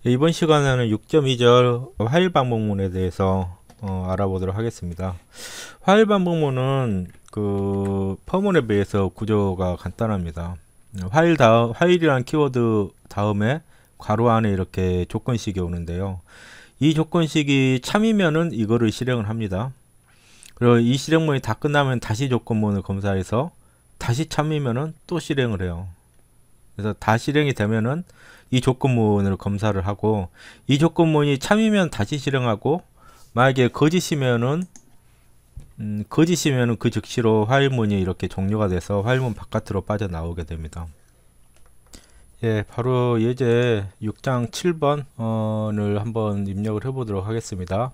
이번 시간에는 6.2절 화일 반복문에 대해서 알아보도록 하겠습니다. 화일 반복문은 그 퍼문에 비해서 구조가 간단합니다. 화일이란 키워드 다음에 괄호 안에 이렇게 조건식이 오는데요. 이 조건식이 참이면은 이거를 실행을 합니다. 그리고 이 실행문이 다 끝나면 다시 조건문을 검사해서 다시 참이면은 또 실행을 해요. 그래서 다 실행이 되면은 이 조건문을 검사를 하고, 이 조건문이 참이면 다시 실행하고, 만약에 거짓이면은 그 즉시로 화일문이 이렇게 종료가 돼서 화일문 바깥으로 빠져나오게 됩니다. 예, 바로 예제 6장 7번을 한번 입력을 해 보도록 하겠습니다.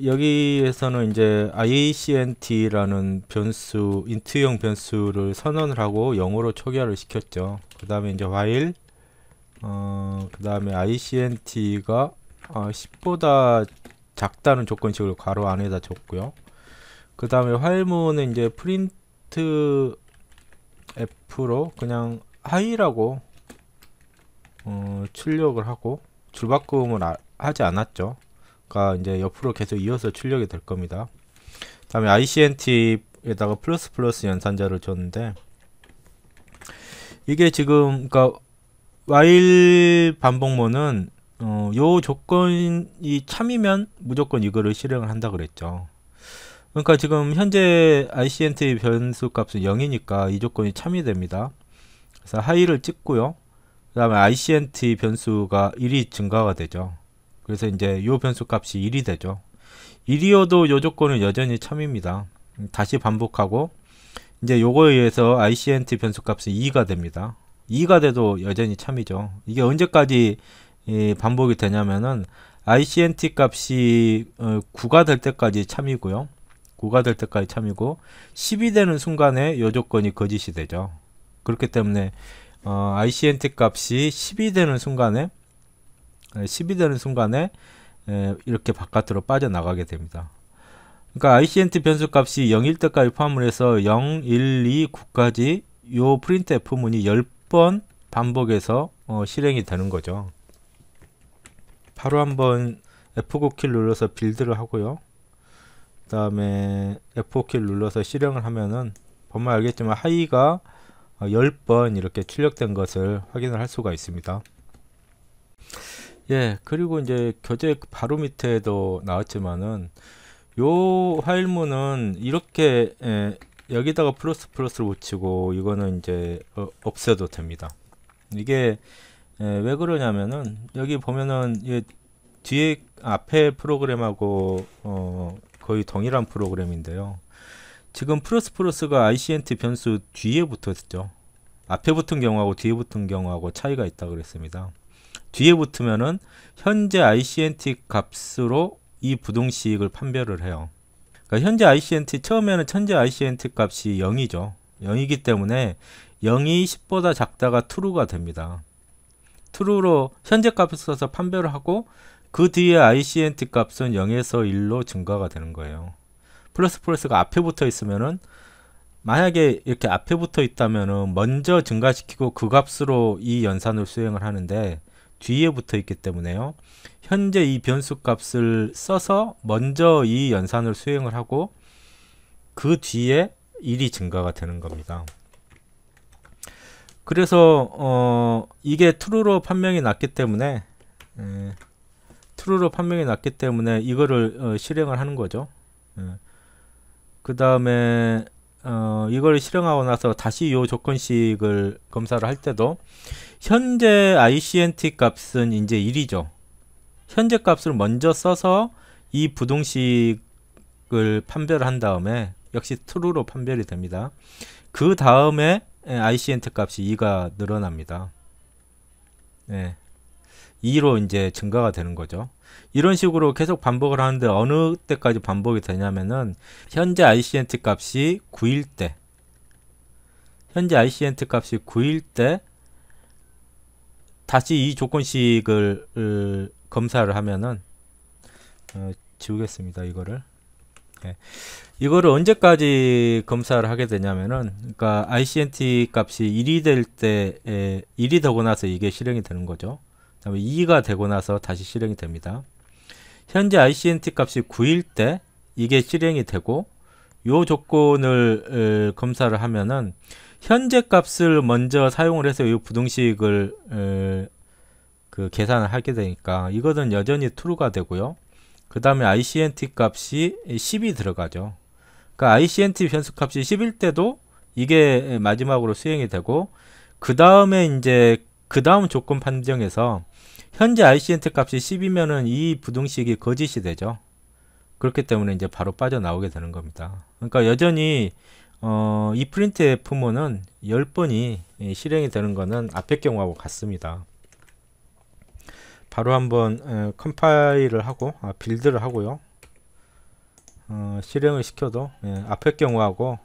여기에서는 이제 ICNT라는 변수, 인트형 변수를 선언을 하고 0으로 초기화를 시켰죠. 그 다음에 이제 while, 그 다음에 ICNT가 10보다 작다는 조건식을 괄호 안에다 줬고요. 그 다음에 화일문은 이제 print f로 그냥 hi라고 출력을 하고, 줄바꿈을 하지 않았죠. 그러니까 이제 옆으로 계속 이어서 출력이 될 겁니다. 그 다음에 ICNT에다가 플러스 연산자를 줬는데, 이게 지금 그러니까 while 반복문은 요 조건이 참이면 무조건 이거를 실행을 한다 그랬죠. 그러니까 지금 현재 ICNT 변수 값은 0이니까 이 조건이 참이 됩니다. 그래서 하이를 찍고요. 그 다음에 ICNT 변수가 1이 증가가 되죠. 그래서 이제 요 변수 값이 1이 되죠. 1이어도 요 조건은 여전히 참입니다. 다시 반복하고, 이제 요거에 의해서 ICNT 변수 값이 2가 됩니다. 2가 돼도 여전히 참이죠. 이게 언제까지 반복이 되냐면은 ICNT 값이 9가 될 때까지 참이고요. 9가 될 때까지 참이고, 10이 되는 순간에 요 조건이 거짓이 되죠. 그렇기 때문에 ICNT 값이 10이 되는 순간에 이렇게 바깥으로 빠져나가게 됩니다. 그러니까 ICNT 변수 값이 0일 때까지 포함을 해서 0, 1, 2, 9까지 요 printf 문이 10번 반복해서 실행이 되는 거죠. 바로 한번 F9 키를 눌러서 빌드를 하고요. 그 다음에 F5 키를 눌러서 실행을 하면은 보면 알겠지만 하이가 10번 이렇게 출력된 것을 확인을 할 수가 있습니다. 예, 그리고 이제 교재 바로 밑에도 나왔지만은 요 화일문은 이렇게 여기다가 플러스를 붙이고 이거는 이제 없애도 됩니다. 이게 왜 그러냐면은 여기 보면은 뒤에 앞에 프로그램하고 거의 동일한 프로그램인데요. 지금 플러스가 ICNT 변수 뒤에 붙었죠. 앞에 붙은 경우하고 뒤에 붙은 경우하고 차이가 있다 그랬습니다. 뒤에 붙으면은 현재 ICNT 값으로 이 부등식을 판별을 해요. 그러니까 현재 ICNT 값이 0이죠. 0이기 때문에 0이 10보다 작다가 true가 됩니다. true로 현재 값을 써서 판별을 하고, 그 뒤에 ICNT 값은 0에서 1로 증가가 되는 거예요. 플러스가 앞에 붙어 있으면은, 만약에 이렇게 앞에 붙어 있다면은 먼저 증가시키고 그 값으로 이 연산을 수행을 하는데, 뒤에 붙어 있기 때문에요. 현재 이 변수 값을 써서 먼저 이 연산을 수행을 하고 그 뒤에 1이 증가가 되는 겁니다. 그래서 이게 true로 판명이 났기 때문에 이거를 실행을 하는 거죠. 그 다음에 이걸 실행하고 나서 다시 이 조건식을 검사를 할 때도 현재 ICNT 값은 이제 1이죠. 현재 값을 먼저 써서 이 부등식을 판별한 다음에 역시 true로 판별이 됩니다. 그 다음에 ICNT 값이 2가 늘어납니다. 2로 이제 증가가 되는 거죠. 이런 식으로 계속 반복을 하는데 어느 때까지 반복이 되냐면은 현재 ICNT 값이 9일 때, 다시 이 조건식을 검사를 하면은 지우겠습니다. 이거를 언제까지 검사를 하게 되냐면은, 그러니까 ICNT 값이 1이 될 때 1이 되고 나서 이게 실행이 되는 거죠. 그다음에 2가 되고 나서 다시 실행이 됩니다. 현재 ICNT 값이 9일 때 이게 실행이 되고, 요 조건을 검사를 하면은 현재 값을 먼저 사용을 해서 이 부등식을 그 계산을 하게 되니까 이거는 여전히 true가 되고요. 그 다음에 ICNT 값이 10이 들어가죠. 그러니까 ICNT 변수 값이 10일 때도 이게 마지막으로 수행이 되고, 그 다음에 이제 그 다음 조건 판정에서 현재 ICNT 값이 10이면은 이 부등식이 거짓이 되죠. 그렇기 때문에 이제 바로 빠져나오게 되는 겁니다. 그러니까 여전히 이 printf모는 10번이 실행이 되는 거는 앞의 경우하고 같습니다. 바로 한번 컴파일을 하고 빌드를 하고요. 실행을 시켜도 앞의 경우하고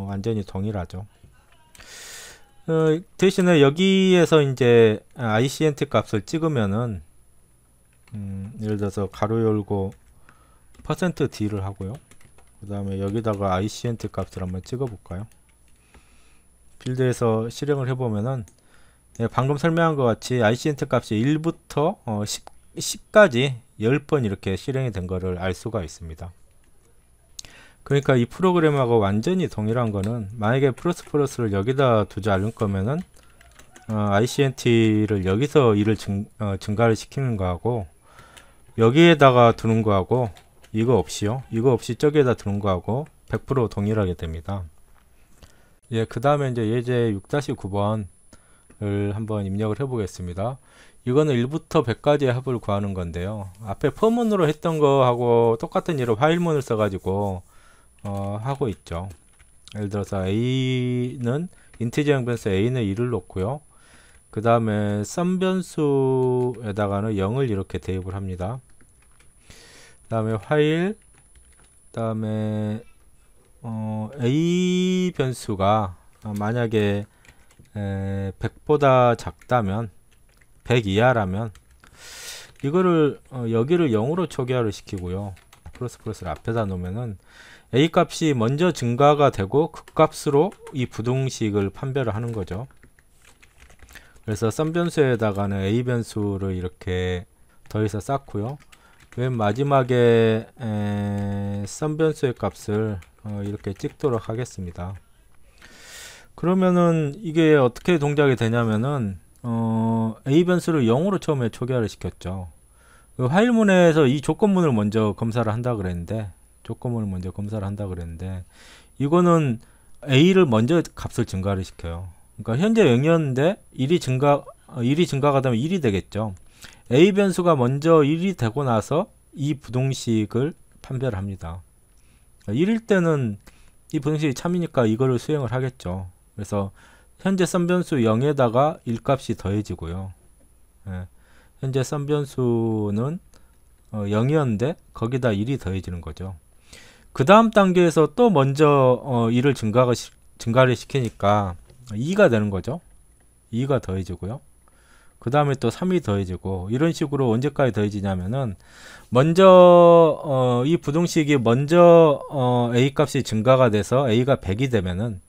완전히 동일하죠. 대신에 여기에서 이제 ICNT 값을 찍으면은 예를 들어서 가로 열고 %d를 하고요. 그 다음에 여기다가 ICNT 값을 한번 찍어 볼까요? 빌드에서 실행을 해보면은 방금 설명한 것 같이 ICNT 값이 1부터 10까지 10번 이렇게 실행이 된 거를 알 수가 있습니다. 그러니까 이 프로그램하고 완전히 동일한 거는, 만약에 플러스를 여기다 두지 않을 거면은 ICNT를 여기서 일을 증가를 시키는 거하고, 여기에다가 두는 거하고, 이거 없이요, 이거 없이 저기에다 두는 거하고 100% 동일하게 됩니다. 예, 그 다음에 이제 예제 6-9번을 한번 입력을 해 보겠습니다. 이거는 1부터 100까지의 합을 구하는 건데요. 앞에 포문으로 했던 거하고 똑같은 예로 화일문을 써가지고 하고 있죠. 예를 들어서 A는 인티저형 변수 A는 1을 놓고요. 그 다음에 썸 변수에다가는 0을 이렇게 대입을 합니다. 그 다음에 화일, 그 다음에 A 변수가 만약에 100보다 작다면, 100 이하라면 이거를 여기를 0으로 초기화를 시키고요. 플러스를 앞에다 놓으면은 A 값이 먼저 증가가 되고 그 값으로 이 부등식을 판별을 하는 거죠. 그래서 썸 변수에다가는 A 변수를 이렇게 더해서 쌓고요. 맨 마지막에 썸 변수의 값을 이렇게 찍도록 하겠습니다. 그러면은 이게 어떻게 동작이 되냐면은 A 변수를 0으로 처음에 초기화를 시켰죠. 그 화일문에서 이 조건문을 먼저 검사를 한다 그랬는데, 이거는 A를 먼저 값을 증가를 시켜요. 그러니까 현재 0이었는데 1이 증가가 되면 1이 되겠죠. A 변수가 먼저 1이 되고 나서 이 부등식을 판별합니다. 1일 때는 이 부등식이 참이니까 이거를 수행을 하겠죠. 그래서 현재 썸 변수 0에다가 1값이 더해지고요. 현재 썸 변수는 0이었는데 거기다 1이 더해지는 거죠. 그 다음 단계에서 또 먼저 1을 증가를 시키니까 2가 되는 거죠. 2가 더해지고요. 그 다음에 또 3이 더해지고, 이런 식으로 언제까지 더해지냐면은 먼저 이 부등식이 먼저 A 값이 증가가 돼서 A가 100이 되면은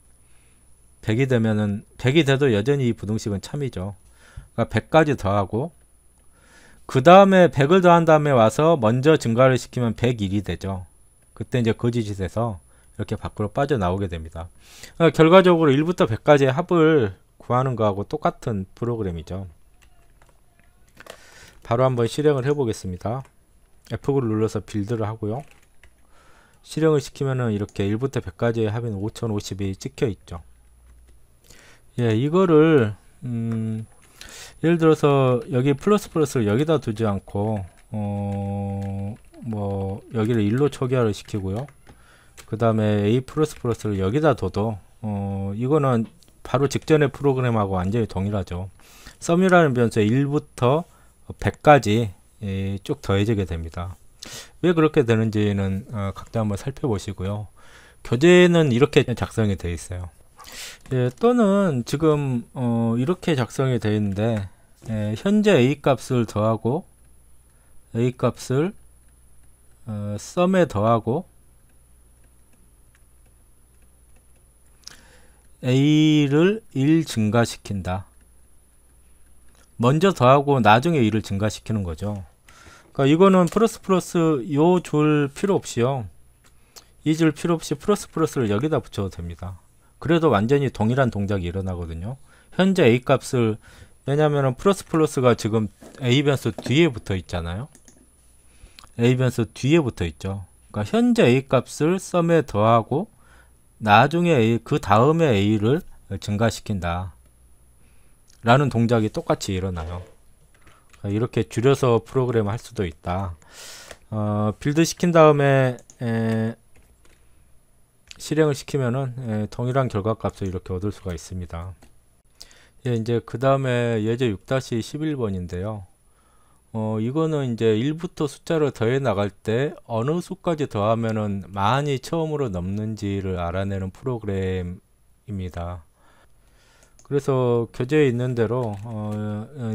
100이 돼도 여전히 이 부등식은 참이죠. 그러니까 100까지 더하고, 그 다음에 100을 더한 다음에 와서 먼저 증가를 시키면 101이 되죠. 그때 이제 거짓이 돼서 이렇게 밖으로 빠져나오게 됩니다. 그러니까 결과적으로 1부터 100까지의 합을 구하는 거하고 똑같은 프로그램이죠. 바로 한번 실행을 해 보겠습니다. F9를 눌러서 빌드를 하고요. 실행을 시키면은 이렇게 1부터 100까지의 합인 5050이 찍혀 있죠. 예, 이거를 예를 들어서 여기 플러스를 여기다 두지 않고 뭐 여기를 1로 초기화를 시키고요. 그 다음에 A 플러스를 여기다 둬도 이거는 바로 직전의 프로그램하고 완전히 동일하죠. 썸이라는 변수에 1부터 100까지 쭉 더해지게 됩니다. 왜 그렇게 되는지는 각자 한번 살펴보시고요. 교재는 이렇게 작성이 되어 있어요. 예, 또는 지금 이렇게 작성이 되어 있는데, 현재 A 값을 더하고 A 값을 썸에 더하고 A를 1 증가시킨다. 먼저 더하고 나중에 2를 증가시키는 거죠. 그러니까 이거는 플러스 요 줄 필요 없이요. 이 줄 필요 없이 플러스를 여기다 붙여도 됩니다. 그래도 완전히 동일한 동작이 일어나거든요. 현재 A 값을, 왜냐면은 플러스가 지금 A 변수 뒤에 붙어 있잖아요. A 변수 뒤에 붙어 있죠. 그러니까 현재 A 값을 썸에 더하고 나중에 A, 그 다음에 A를 증가시킨다 라는 동작이 똑같이 일어나요. 이렇게 줄여서 프로그램 할 수도 있다. 빌드 시킨 다음에 실행을 시키면은 동일한 결과값을 이렇게 얻을 수가 있습니다. 예, 이제 그 다음에 예제 6-11번인데요. 이거는 이제 1부터 숫자를 더해 나갈 때 어느 수까지 더하면은 만이 처음으로 넘는지를 알아내는 프로그램입니다. 그래서 교재에 있는 대로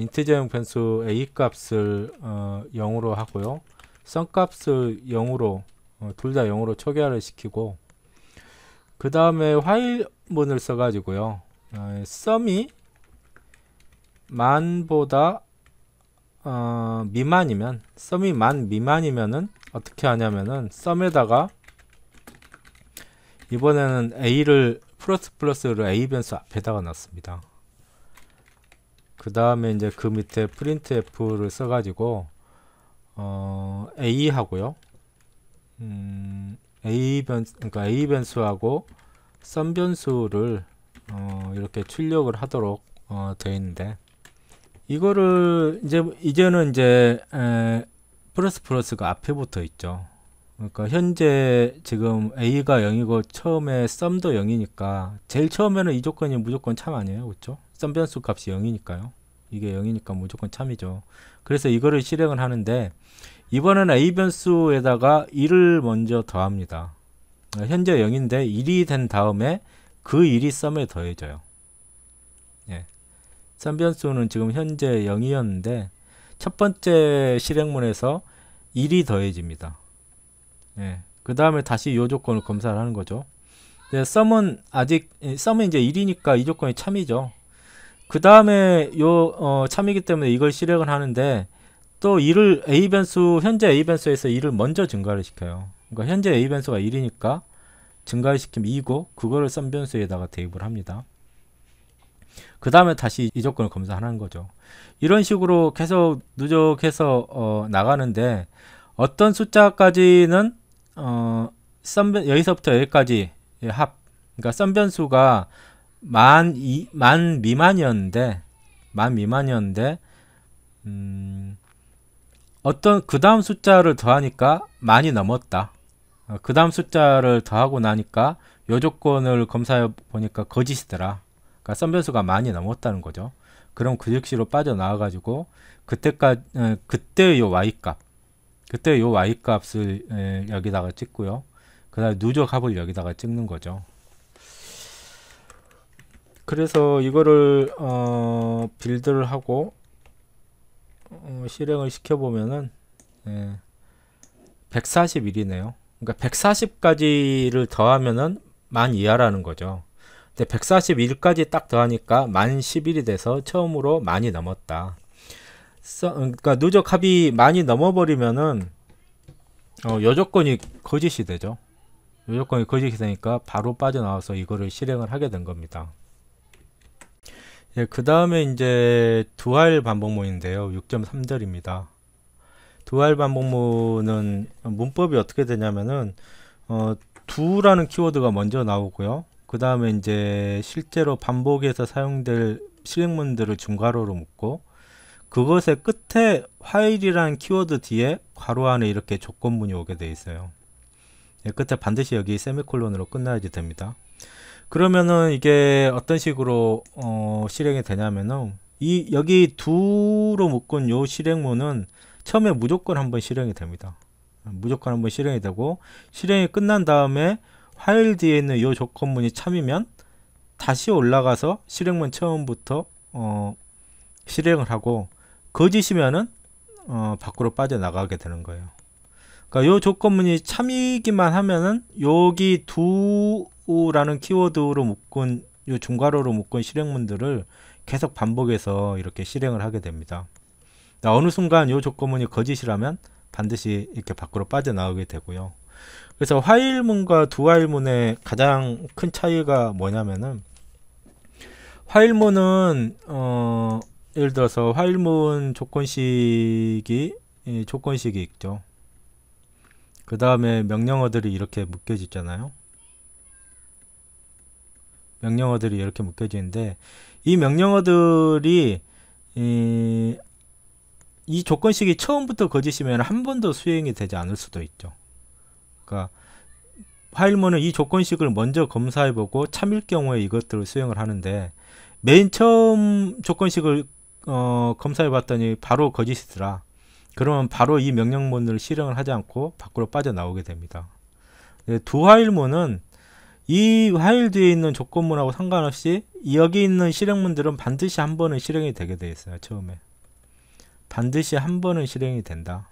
인티저형 변수 A 값을 0으로 하고요. 썸 값을 0으로 둘 다 0으로 초기화를 시키고, 그 다음에 화일문을 써 가지고요. 썸이 만보다 미만이면, 썸이 만 미만이면은 어떻게 하냐면은 썸에다가 이번에는 A를 플러스를 A 변수 앞에다가 넣습니다. 그 다음에 이제 그 밑에 printf를 써가지고 A 하고요. 그러니까 A 변수하고 썸 변수를 이렇게 출력을 하도록 되어 있는데, 이거를 이제는 플러스가 앞에 붙어 있죠. 그러니까 현재 지금 A가 0이고 처음에 썸도 0이니까 제일 처음에는 이 조건이 무조건 참 아니에요. 그렇죠? 썸 변수 값이 0이니까요. 이게 0이니까 무조건 참이죠. 그래서 이거를 실행을 하는데, 이번에는 A 변수에다가 1을 먼저 더합니다. 현재 0인데 1이 된 다음에 그 1이 썸에 더해져요. 예. 썸 변수는 지금 현재 0이었는데 첫 번째 실행문에서 1이 더해집니다. 예. 그 다음에 다시 이 조건을 검사를 하는 거죠. 썸은 이제 1이니까 이 조건이 참이죠. 그 다음에 참이기 때문에 이걸 실행을 하는데, 또 1을 현재 A 변수에서 1을 먼저 증가를 시켜요. 그러니까 현재 A 변수가 1이니까 증가를 시키면 2고, 그거를 썸 변수에다가 대입을 합니다. 그 다음에 다시 이 조건을 검사하는 거죠. 이런 식으로 계속 누적해서 나가는데, 어떤 숫자까지는 여기서부터 여기까지 그러니까 썸 변수가 만 미만이었는데 어떤 그 다음 숫자를 더하니까 만이 넘었다. 그 다음 숫자를 더하고 나니까 요 조건을 검사해 보니까 거짓이더라. 그러니까 썸 변수가 많이 넘었다는 거죠. 그럼 그 즉시로 빠져나와 가지고 그때 요 y 값을 여기다가 찍고요. 그 다음에 누적 합을 여기다가 찍는 거죠. 그래서 이거를 빌드를 하고 실행을 시켜보면은 141이네요. 그러니까 140까지를 더하면은 만 이하라는 거죠. 근데 141까지 딱 더하니까 만 11이 돼서 처음으로 만이 넘었다. 그러니까 누적 합이 많이 넘어버리면은 요 조건이 거짓이 되죠. 요 조건이 거짓이 되니까 바로 빠져나와서 이거를 실행을 하게 된 겁니다. 예, 그 다음에 이제 두활 반복문인데요. 6.3절입니다. 두활 반복문은 문법이 어떻게 되냐면은 do라는 키워드가 먼저 나오고요. 그 다음에 이제 실제로 반복해서 사용될 실행문들을 중괄호로 묶고, 그것의 끝에 while이라는 키워드 뒤에 괄호 안에 이렇게 조건문이 오게 되어 있어요. 예, 끝에 반드시 여기 세미콜론으로 끝나야지 됩니다. 그러면은 이게 어떤 식으로 실행이 되냐면은 여기 do로 묶은 요 실행문은 처음에 무조건 한번 실행이 됩니다. 무조건 한번 실행이 되고, 실행이 끝난 다음에 while 뒤에 있는 요 조건문이 참이면 다시 올라가서 실행문 처음부터 실행을 하고, 거짓이면은 밖으로 빠져나가게 되는 거예요. 그러니까 요 조건문이 참이기만 하면은 여기 do라는 키워드로 묶은 요 중괄호로 묶은 실행문들을 계속 반복해서 이렇게 실행을 하게 됩니다. 어느 순간 이 조건문이 거짓이라면 반드시 이렇게 밖으로 빠져나오게 되고요. 그래서 화일문과 두 화일문의 가장 큰 차이가 뭐냐면은, 화일문은 예를 들어서 화일문 조건식이 있죠. 그 다음에 명령어들이 이렇게 묶여지잖아요. 명령어들이 이렇게 묶여지는데, 이 명령어들이 이 조건식이 처음부터 거짓이면 한 번도 수행이 되지 않을 수도 있죠. 그러니까 화일문은 이 조건식을 먼저 검사해보고 참일 경우에 이것들을 수행을 하는데, 맨 처음 조건식을 검사해봤더니 바로 거짓이더라. 그러면 바로 이 명령문을 실행을 하지 않고 밖으로 빠져나오게 됩니다. 두 화일문은 이 화일 뒤에 있는 조건문하고 상관없이 여기 있는 실행문들은 반드시 한 번은 실행이 되게 되어 있어요. 처음에 반드시 한 번은 실행이 된다.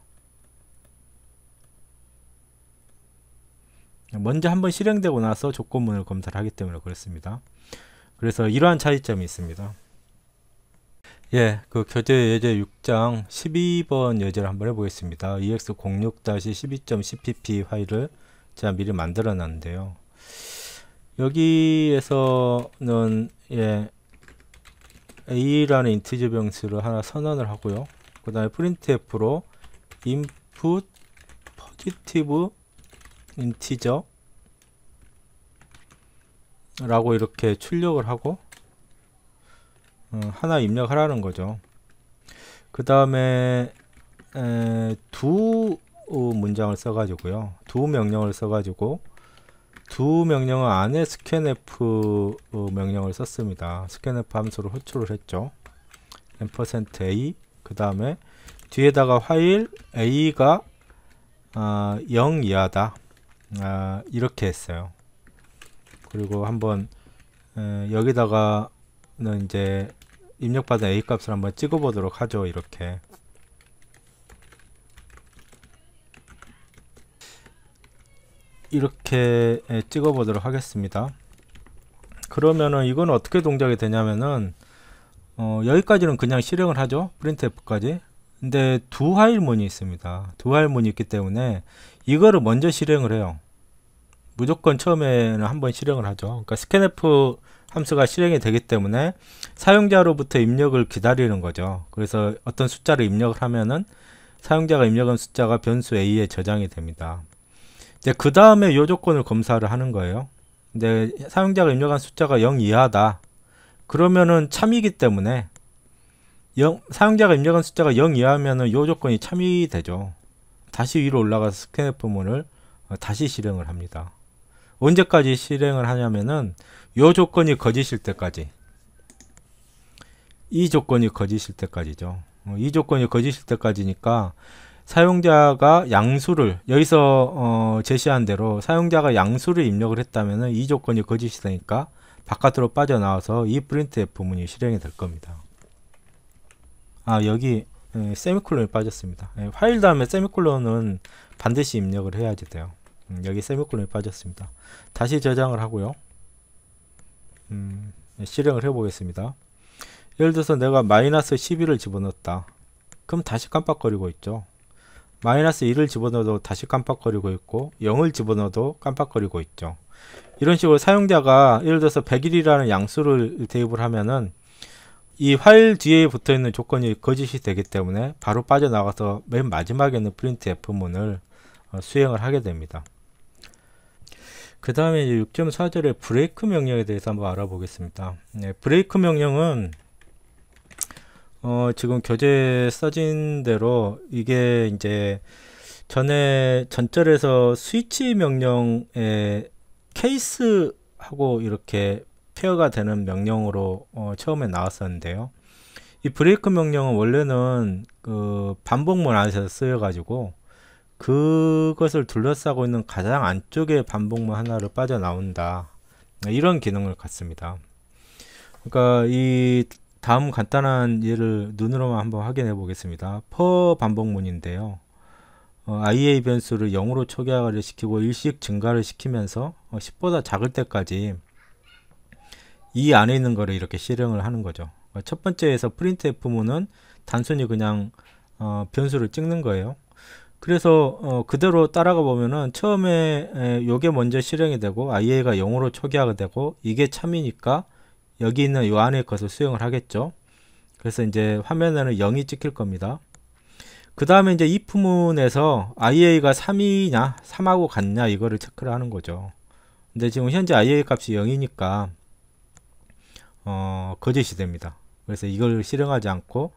먼저 한번 실행되고 나서 조건문을 검사를 하기 때문에 그렇습니다. 그래서 이러한 차이점이 있습니다. 예, 그 교재 예제 6장 12번 예제를 한번 해보겠습니다. ex06-12.cpp 파일을 제가 미리 만들어 놨는데요. 여기에서는 a라는 인티저 변수를 하나 선언을 하고요. 그 다음에 printf로 input positive integer 라고 이렇게 출력을 하고 하나 입력하라는 거죠. 그 다음에 두 문장을 써가지고요. 두 명령을 써가지고 두 명령어 안에 scanf 명령을 썼습니다. scanf 함수를 호출을 했죠. %a 그 다음에 뒤에다가 화일 a가 0 이하다 이렇게 했어요. 그리고 한번 여기다가는 이제 입력받은 a 값을 한번 찍어 보도록 하죠. 이렇게 찍어 보도록 하겠습니다. 그러면은 이건 어떻게 동작이 되냐면은 여기까지는 그냥 실행을 하죠. printf까지. 근데 두 화일문이 있습니다. 두 화일문이 있기 때문에 이거를 먼저 실행을 해요. 무조건 처음에는 한번 실행을 하죠. 그러니까 scanf 함수가 실행이 되기 때문에 사용자로부터 입력을 기다리는 거죠. 그래서 어떤 숫자를 입력을 하면은 사용자가 입력한 숫자가 변수 a에 저장이 됩니다. 이제 그 다음에 이 조건을 검사를 하는 거예요. 근데 사용자가 입력한 숫자가 0 이하다. 그러면은 참이기 때문에 사용자가 입력한 숫자가 0 이하면은 이 조건이 참이 되죠. 다시 위로 올라가서 scanf문을 다시 실행을 합니다. 언제까지 실행을 하냐면은 이 조건이 거짓일 때까지, 이 조건이 거짓일 때까지죠. 이 조건이 거짓일 때까지니까 사용자가 양수를 여기서 제시한 대로 사용자가 양수를 입력을 했다면은 이 조건이 거짓이 되니까 바깥으로 빠져나와서 이 printf문이 실행이 될 겁니다. 여기 세미콜론이 빠졌습니다. 파일 다음에 세미콜론은 반드시 입력을 해야지 돼요. 여기 세미콜론이 빠졌습니다. 다시 저장을 하고요. 실행을 해 보겠습니다. 예를 들어서 내가 마이너스 12를 집어넣었다. 그럼 다시 깜빡거리고 있죠. 마이너스 1을 집어넣어도 다시 깜빡거리고 있고 0을 집어넣어도 깜빡거리고 있죠. 이런 식으로 사용자가 예를 들어서 100일이라는 양수를 대입을 하면은 이 화일 뒤에 붙어있는 조건이 거짓이 되기 때문에 바로 빠져나가서 맨 마지막에 있는 printf문을 수행을 하게 됩니다. 그 다음에 6.4절의 브레이크 명령에 대해서 한번 알아보겠습니다. 브레이크 명령은 지금 교재에 써진 대로 이게 이제 전절에서 스위치 명령의 케이스하고 이렇게 페어가 되는 명령으로 처음에 나왔었는데요. 이 브레이크 명령은 원래는 그 반복문 안에서 쓰여 가지고 그것을 둘러싸고 있는 가장 안쪽에 반복문 하나를 빠져나온다, 이런 기능을 갖습니다. 그러니까 이 다음 간단한 예를 눈으로만 한번 확인해 보겠습니다. per 반복문인데요. IA 변수를 0으로 초기화를 시키고 일씩 증가를 시키면서 10보다 작을 때까지 이 안에 있는 거를 이렇게 실행을 하는 거죠. 첫 번째에서 printf문은 단순히 그냥 변수를 찍는 거예요. 그래서 그대로 따라가 보면은 처음에 요게 먼저 실행이 되고 IA가 0으로 초기화가 되고 이게 참이니까 여기 있는 요 안에 것을 수행을 하겠죠. 그래서 이제 화면에는 0이 찍힐 겁니다. 그 다음에 이제 if문에서 IA가 3이냐 3하고 같냐 이거를 체크를 하는 거죠. 근데 지금 현재 IA 값이 0이니까 거짓이 됩니다. 그래서 이걸 실행하지 않고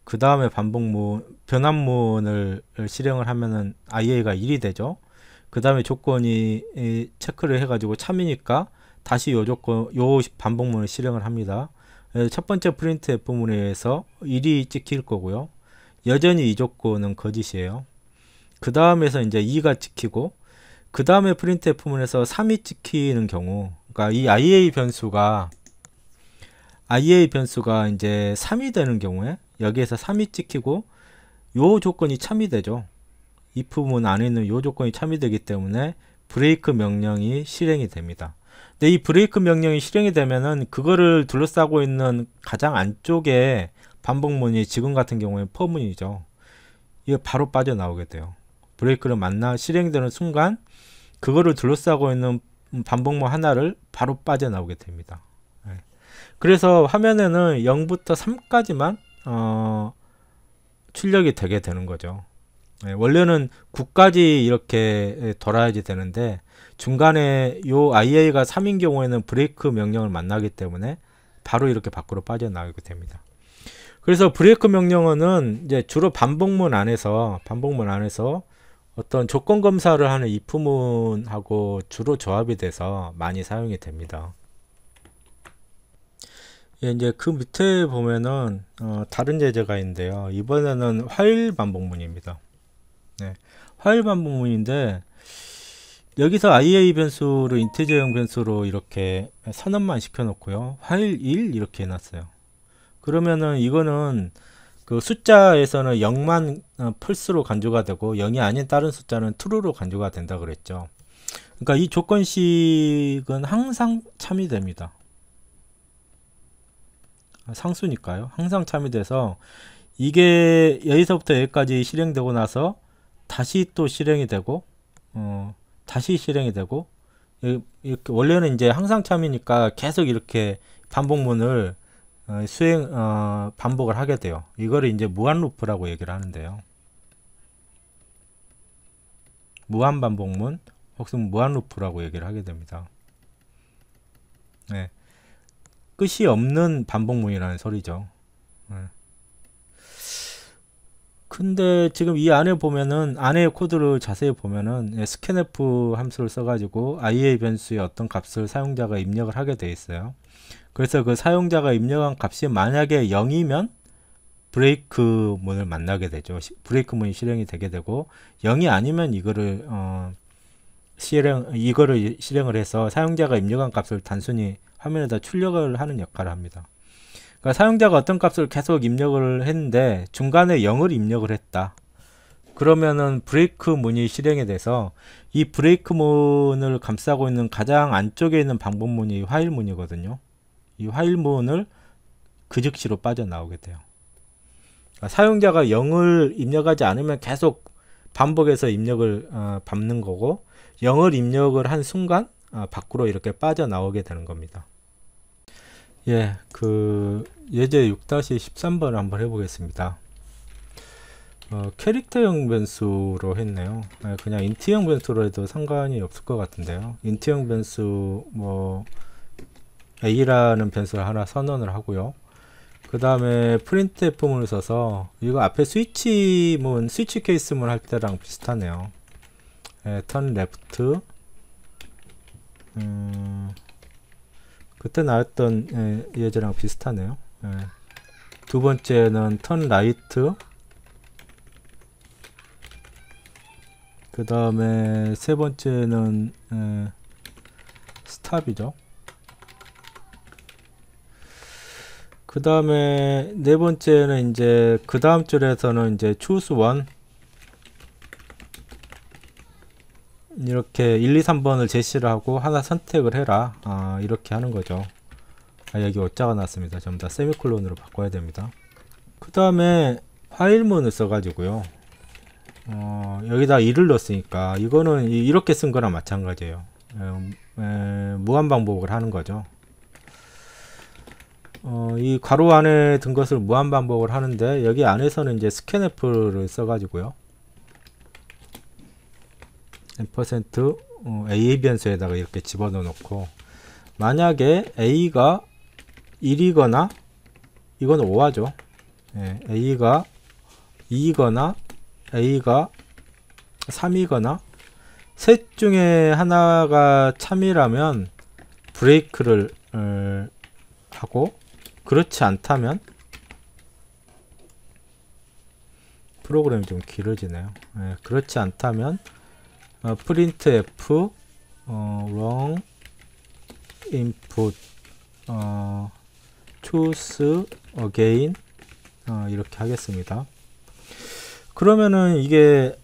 그 다음에 반복문 변환문을 실행을 하면은 IA가 1이 되죠. 그 다음에 조건이 체크를 해가지고 참이니까 다시 요 반복문을 실행을 합니다. 첫 번째 printf문에서 1이 찍힐 거고요. 여전히 이 조건은 거짓이에요. 그 다음에서 이제 2가 찍히고 그 다음에 printf문에서 3이 찍히는 경우, 그러니까 이 IA 변수가 이제 3이 되는 경우에 여기에서 3이 찍히고 요 조건이 참이 되죠. if문 안에 있는 요 조건이 참이 되기 때문에 브레이크 명령이 실행이 됩니다. 근데 이 브레이크 명령이 실행이 되면은 그거를 둘러싸고 있는 가장 안쪽에 반복문이 지금 같은 경우에 퍼문이죠. 이거 바로 빠져나오게 돼요. 브레이크를 실행되는 순간 그거를 둘러싸고 있는 반복문 하나를 바로 빠져나오게 됩니다. 그래서 화면에는 0부터 3까지만 출력이 되게 되는 거죠. 원래는 9까지 이렇게 돌아야지 되는데 중간에 요 IA가 3인 경우에는 브레이크 명령을 만나기 때문에 바로 이렇게 밖으로 빠져나오게 됩니다. 그래서 브레이크 명령어는 이제 주로 반복문 안에서 어떤 조건 검사를 하는 if문하고 주로 조합이 돼서 많이 사용이 됩니다. 이제 그 밑에 보면은 다른 예제가 있는데요. 이번에는 화일 반복문입니다. 화일 반복문인데 여기서 IA 변수를 인티저형 변수로 이렇게 선언만 시켜 놓고요. 화일 1 이렇게 해놨어요. 그러면은 이거는 그 숫자에서는 0만 펄스로 간주가 되고 0이 아닌 다른 숫자는 true로 간주가 된다 그랬죠. 그러니까 이 조건식은 항상 참이 됩니다. 상수니까요. 항상 참이 돼서 이게 여기서부터 여기까지 실행되고 나서 다시 또 실행이 되고 다시 실행이 되고 이렇게 원래는 이제 항상 참이니까 계속 이렇게 반복문을 반복을 하게 돼요. 이거를 이제 무한 루프라고 얘기를 하는데요. 무한 반복문 혹은 무한 루프라고 얘기를 하게 됩니다. 끝이 없는 반복문이라는 소리죠. 근데 지금 이 안에 보면은 안에 코드를 자세히 보면은 scanf 함수를 써가지고 IA 변수의 어떤 값을 사용자가 입력을 하게 돼 있어요. 그래서 그 사용자가 입력한 값이 만약에 0이면 브레이크 문을 만나게 되죠. 브레이크 문이 실행이 되게 되고 0이 아니면 이거를 실행을 해서 사용자가 입력한 값을 단순히 화면에다 출력을 하는 역할을 합니다. 그러니까 사용자가 어떤 값을 계속 입력을 했는데 중간에 0을 입력을 했다. 그러면은 브레이크 문이 실행이 돼서 이 브레이크 문을 감싸고 있는 가장 안쪽에 있는 반복문이 화일 문이거든요. 이 화일 문을 그 즉시로 빠져나오게 돼요. 그러니까 사용자가 0을 입력하지 않으면 계속 반복해서 입력을 밟는 거고 0을 입력을 한 순간 밖으로 이렇게 빠져나오게 되는 겁니다. 그 예제 6-13번을 한번 해보겠습니다. 캐릭터형 변수로 했네요. 그냥 인트형 변수로 해도 상관이 없을 것 같은데요. 인트형 변수 a라는 변수를 하나 선언을 하고요. 그 다음에 printf문을 써서 이거 앞에 스위치 케이스문 할 때랑 비슷하네요. turn left 그때 나왔던 예제랑 비슷하네요. 두 번째는 turn right 그 다음에 세 번째는 stop이죠. 그 다음에 네 번째는 이제 그 다음 줄에서는 이제 choose one 이렇게 1, 2, 3번을 제시를 하고 하나 선택을 해라 이렇게 하는 거죠. 여기 오자가 났습니다. 전부 다 세미콜론으로 바꿔야 됩니다. 그 다음에 파일문을 써가지고요. 여기다 2를 넣었으니까 이거는 이렇게 쓴 거랑 마찬가지예요. 무한 반복을 하는 거죠. 이 괄호 안에 든 것을 무한 반복을 하는데 여기 안에서는 이제 scanf를 써가지고요. %, a 변수에다가 이렇게 집어넣어 놓고, 만약에 a가 1이거나 이거는 5하죠. a가 2이거나 a가 3이거나 셋 중에 하나가 참이라면 브레이크를 하고, 그렇지 않다면, 프로그램이 좀 길어지네요. 그렇지 않다면 printf wrong input choose again 이렇게 하겠습니다. 그러면은 이게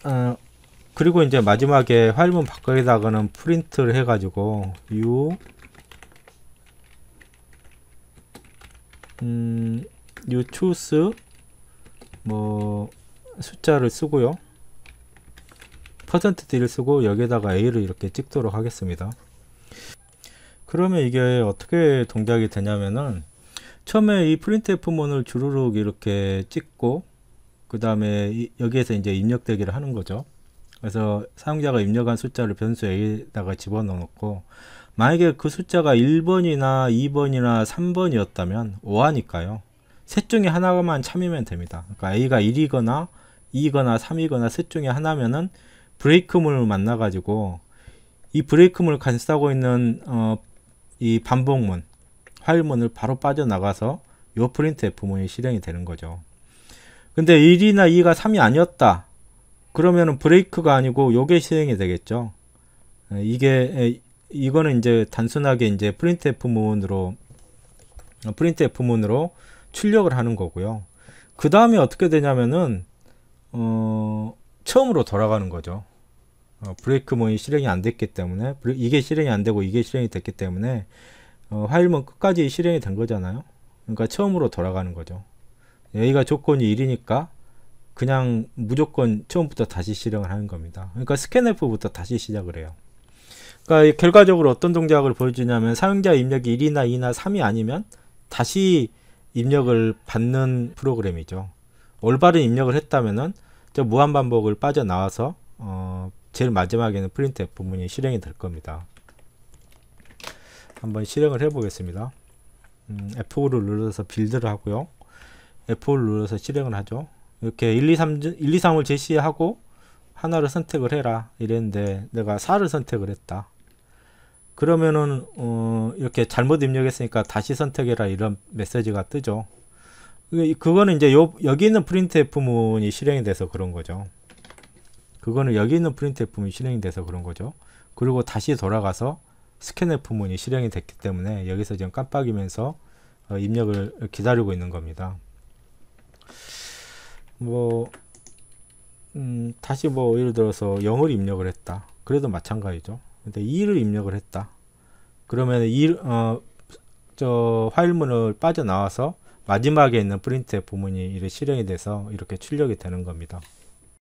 그리고 이제 마지막에 화일문 바꿔에다가는 프린트를 해가지고 you choose 뭐 숫자를 쓰고요. %d를 쓰고 여기에다가 a를 이렇게 찍도록 하겠습니다. 그러면 이게 어떻게 동작이 되냐면은, 처음에 이 printf문을 주르륵 이렇게 찍고, 그 다음에 여기에서 이제 입력되기를 하는 거죠. 그래서 사용자가 입력한 숫자를 변수 a에다가 집어넣어 놓고, 만약에 그 숫자가 1번이나 2번이나 3번이었다면 5하니까요. 셋 중에 하나만 참이면 됩니다. 그러니까 a가 1이거나 2거나 3이거나 셋 중에 하나면은 브레이크문을 만나 가지고 이 브레이크문을 간수하고 있는 이 반복문, 화일문을 바로 빠져나가서 요 printf문이 실행이 되는 거죠. 근데 1이나 2가 3이 아니었다 그러면은 브레이크가 아니고 요게 실행이 되겠죠. 이거는 이제 단순하게 이제 printf문으로 출력을 하는 거고요. 그 다음에 어떻게 되냐면은 처음으로 돌아가는 거죠. 브레이크문이 실행이 안 됐기 때문에, 이게 실행이 안 되고 이게 실행이 됐기 때문에 화일문 끝까지 실행이 된 거잖아요. 그러니까 처음으로 돌아가는 거죠. 여기가 조건이 1이니까 그냥 무조건 처음부터 다시 실행을 하는 겁니다. 그러니까 scanf부터 다시 시작을 해요. 그러니까 결과적으로 어떤 동작을 보여주냐면, 사용자 입력이 1이나 2나 3이 아니면 다시 입력을 받는 프로그램이죠. 올바른 입력을 했다면은 저 무한반복을 빠져나와서 제일 마지막에는 printf문이 실행이 될 겁니다. 한번 실행을 해 보겠습니다. F5를 눌러서 빌드를 하고요. F5를 눌러서 실행을 하죠. 이렇게 1, 2, 3을 제시하고 하나를 선택을 해라 이랬는데 내가 4를 선택을 했다. 그러면은 이렇게 잘못 입력했으니까 다시 선택해라 이런 메시지가 뜨죠. 그거는 이제 여기 있는 printf문이 실행이 돼서 그런 거죠. 그거는 여기 있는 printf문이 실행이 돼서 그런 거죠. 그리고 다시 돌아가서 scanf문이 실행이 됐기 때문에 여기서 지금 깜빡이면서 입력을 기다리고 있는 겁니다. 다시 예를 들어서 0을 입력을 했다. 그래도 마찬가지죠. 근데 2를 입력을 했다. 그러면 저 화일문을 빠져나와서 마지막에 있는 printf문이 실행이 돼서 이렇게 출력이 되는 겁니다.